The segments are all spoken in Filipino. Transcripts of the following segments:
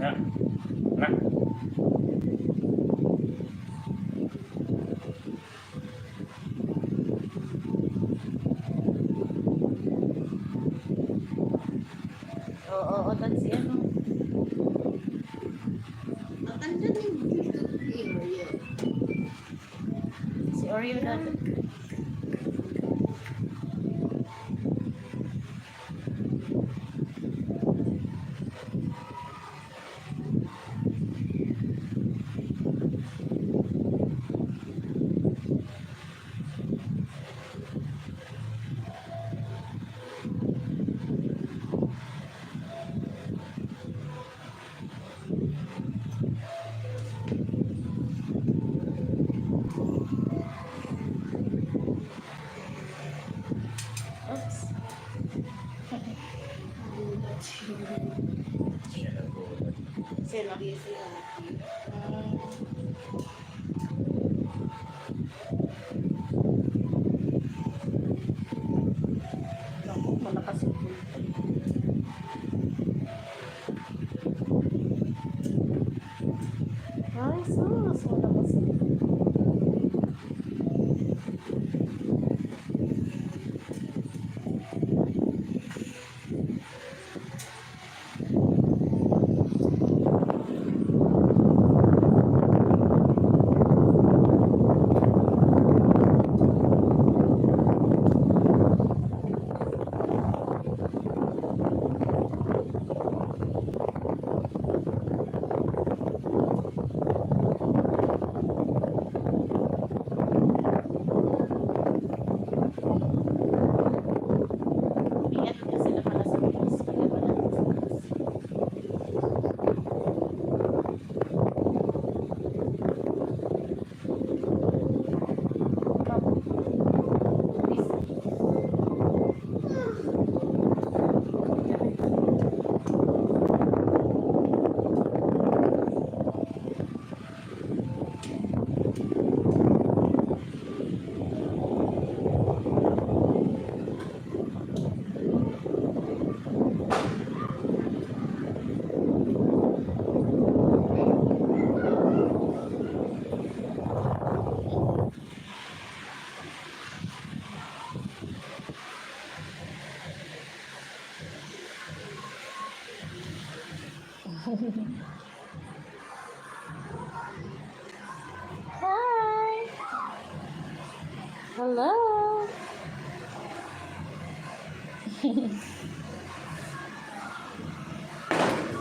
Na. Na. Oo, si ano. Si Oreo na. Oops. Sino? Naku, malakas yung pulpo. Ay, sus. Malakas yung ingat ka sila pala sa bus. Kaya pala sa bus. Hi! Hello!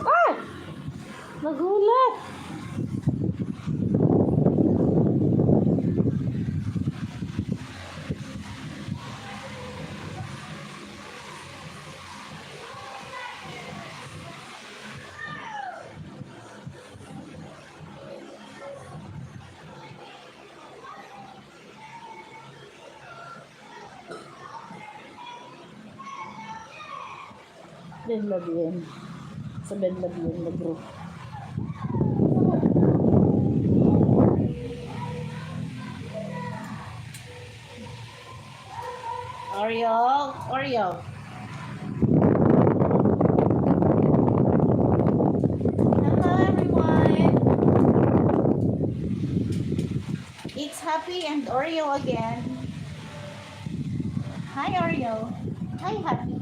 Ah! Nagulat! Ben love yan. Sa Ben love yun na group. Oreo. Hello everyone. It's Happy and Oreo again. Hi Oreo. Hi Happy.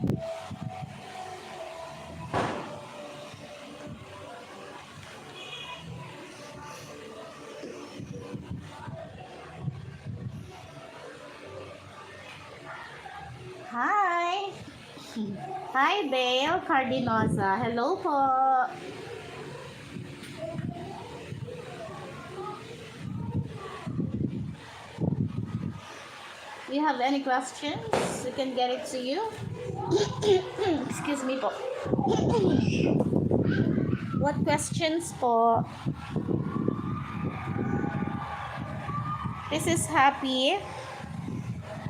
Hi. Hi Bale Cardinosa. Hello po. Do you have any questions? We can get it to you. Excuse me po. What questions po? This is Happy.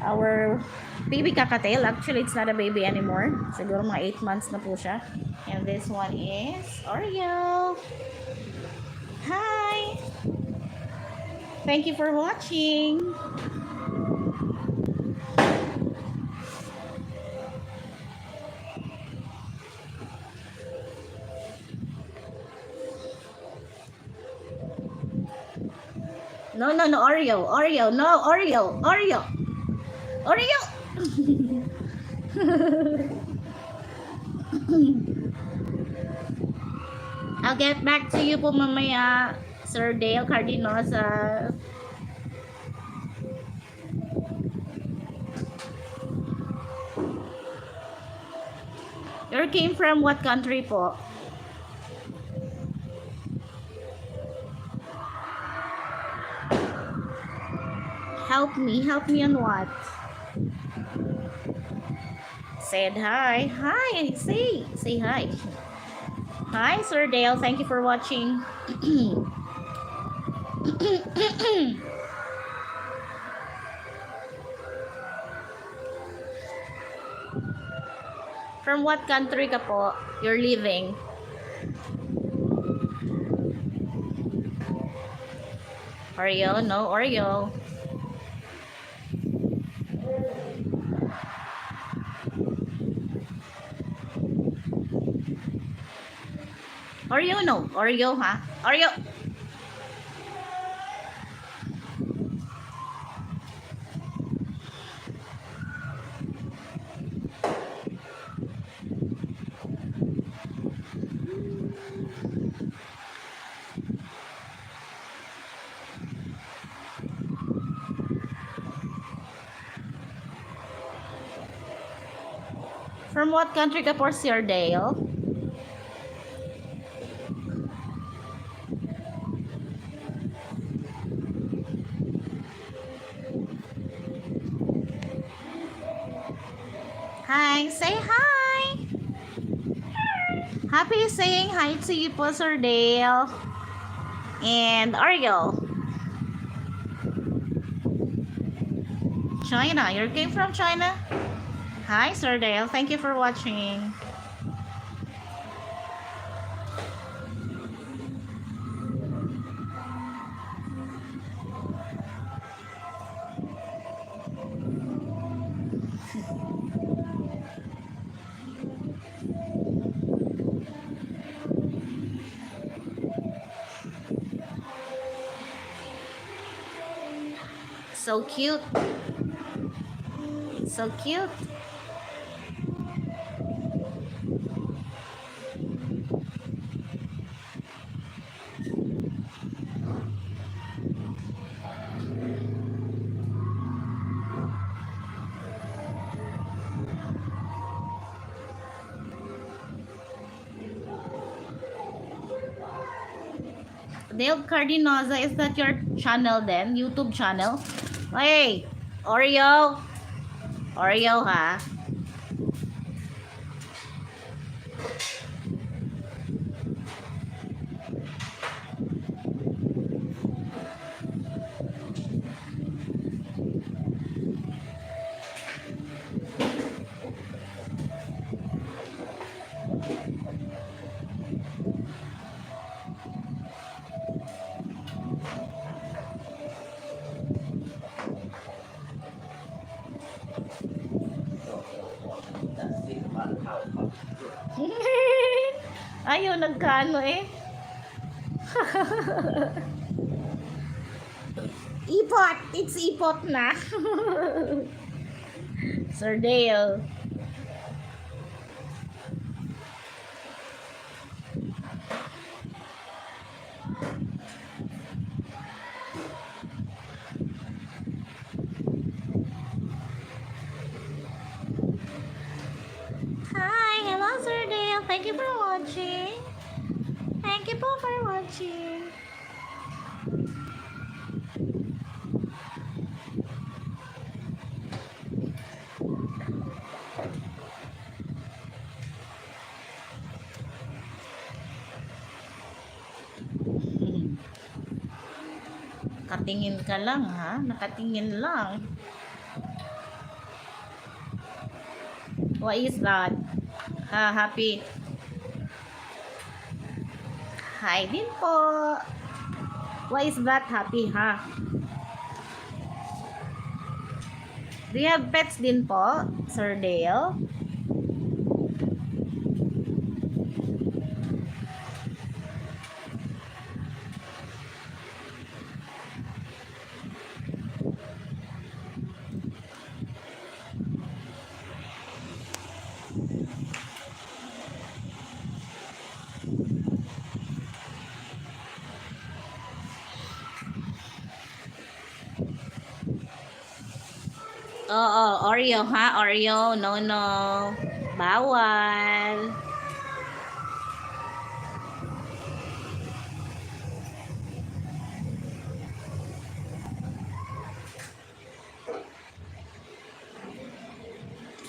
Our baby kakatail. Actually, it's not a baby anymore. Siguro mga 8 months na po siya. And this one is Oreo. Hi! Thank you for watching. No, no, no, Oreo. Oreo. No, Oreo. Oreo. Oreo. I'll get back to you po mamaya, Sir Dale Cardinosa. You came from what country po? Help me on what? Said hi. Hi, say hi. Hi, Sir Dale. Thank you for watching. From what country ka po? You're living? Oreo? No, Oreo. Oreo, no. Oreo, ha? Oreo. From what country ka po, Sir Dale? Hi, say hi. Happy saying hi to you po, Sir Dale. And Oreo. China. You came from China? Hi, Sir Dale. Thank you for watching. So cute. So cute. Dale Cardinosa, is that your channel then? YouTube channel? Hey, Oreo. Oreo, ha? Ayaw, nagkano eh. Ipot! It's ipot na. Sir Dale. Hi, hello Sir Dale. Thank you for watching. Thank you po for watching. Nakatingin ka lang ha? Nakatingin lang. What is that? Happy. Hi din po. What is that, Happy, ha? Do you have pets din po, Sir Dale? Oo, Oreo ha, Oreo. No, no. Bawal.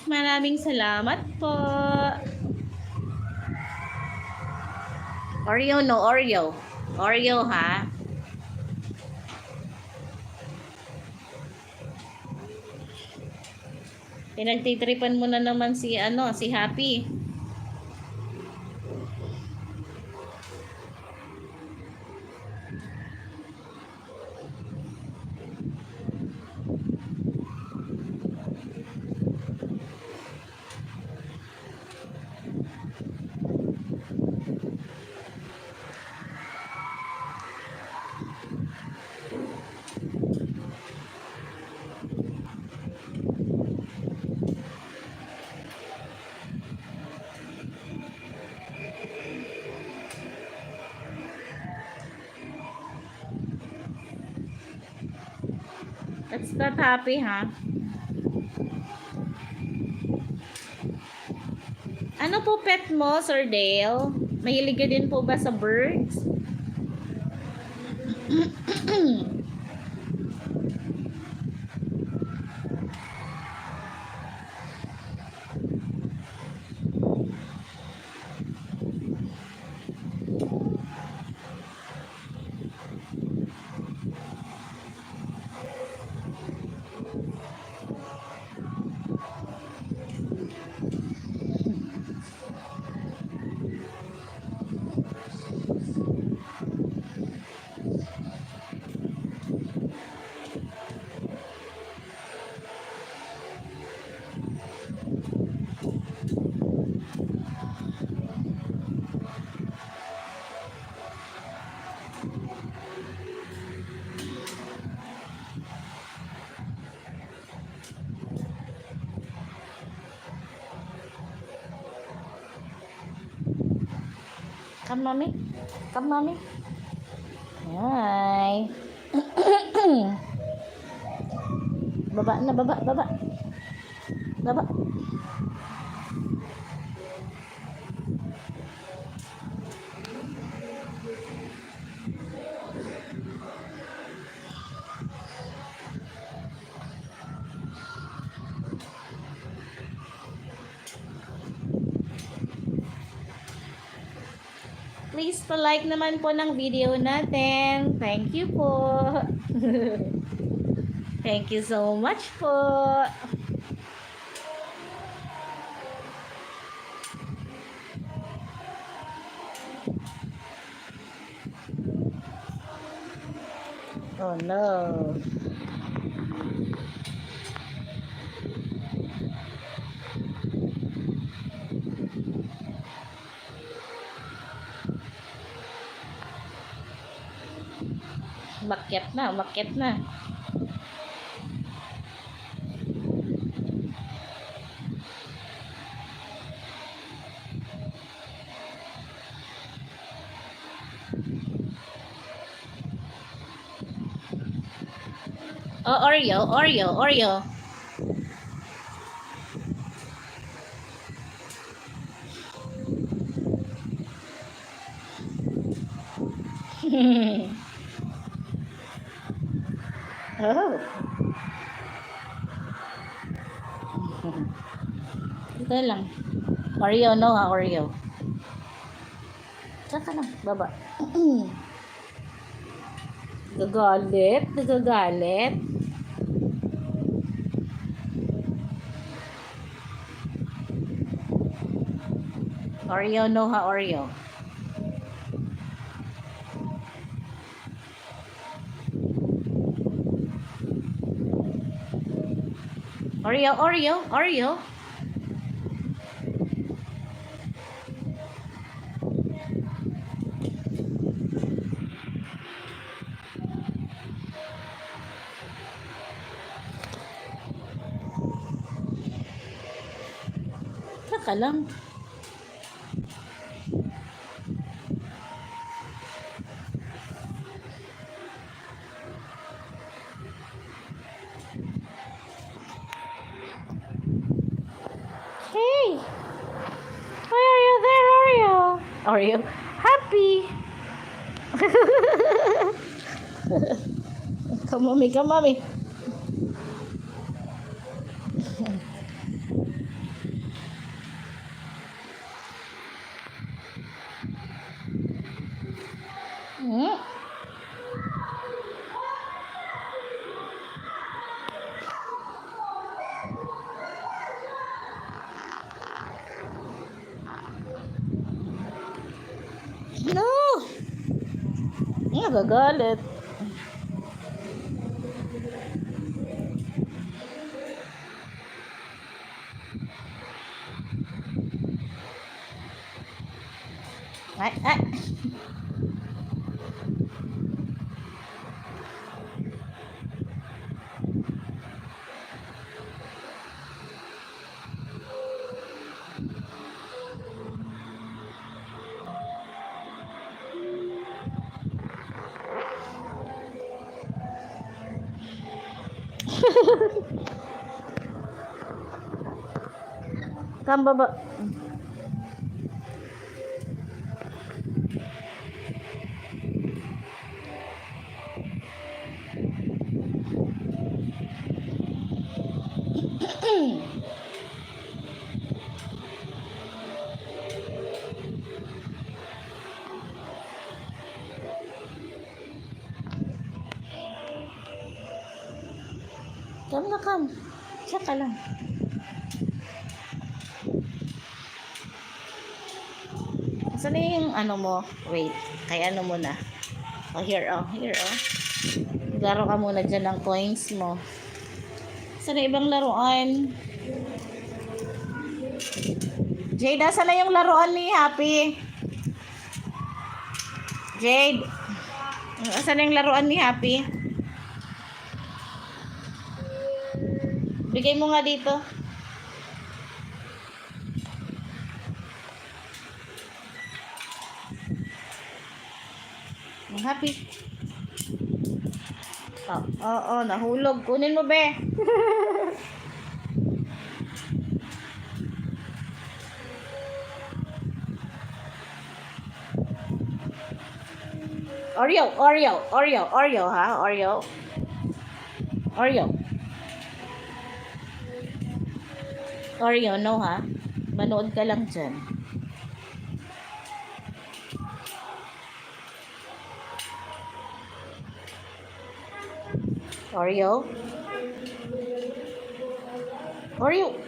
Maraming salamat po. Oreo, no, Oreo. Oreo ha. Pinagtitripan mo na naman si si Happy. Let's start Happy ha. Ano po pet mo, Sir Dale? Mahilig ka din po ba sa birds? Come, mommy. Come, mommy. Hi. Baba na, baba, baba. Baba. Please pa-like naman po ng video natin. Thank you po. Thank you so much po. Oh no. Umakyat na, umakyat na. Oh, Oreo, Oreo, Oreo. Oh. Ito lang. Oreo, no ha, Oreo. Saka lang, baba. Nagagalit, nagagalit. Oreo, no ha, Oreo. Oreo, Oreo, Oreo. Saka lang. Oreo. Happy. Come, mommy. Come, mommy. Hmm? No! Nagagalit. Ay, ay. Come, baba. Come na, come. Tsaka lang. Saan yung ano mo? Wait. Kay ano mo na? Oh, here, oh. Here, oh. Laro ka muna dyan ng coins mo. Saan na ibang laruan? Jade, saan na yung laruan ni Happy? Jade. Saan na yung laruan ni Happy? Bigay mo nga dito. Happy. Oh, nahulog. Kunin mo, be. Oreo, ha? Oreo, no, ha? Manood ka lang dyan. Oreo. Oreo.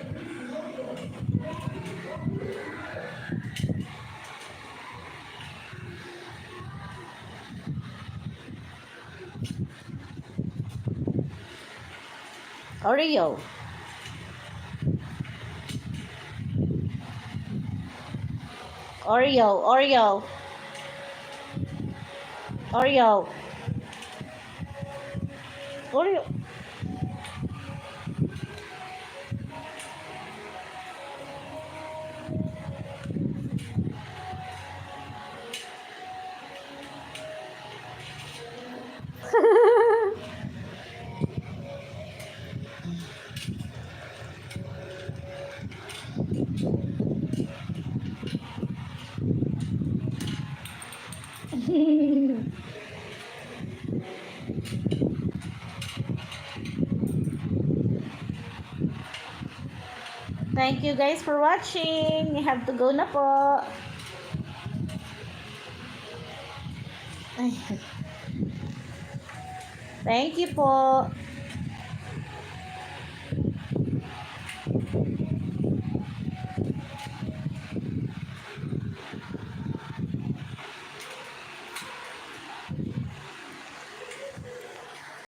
Thank you guys for watching. We have to go na po. Ay. Thank you po.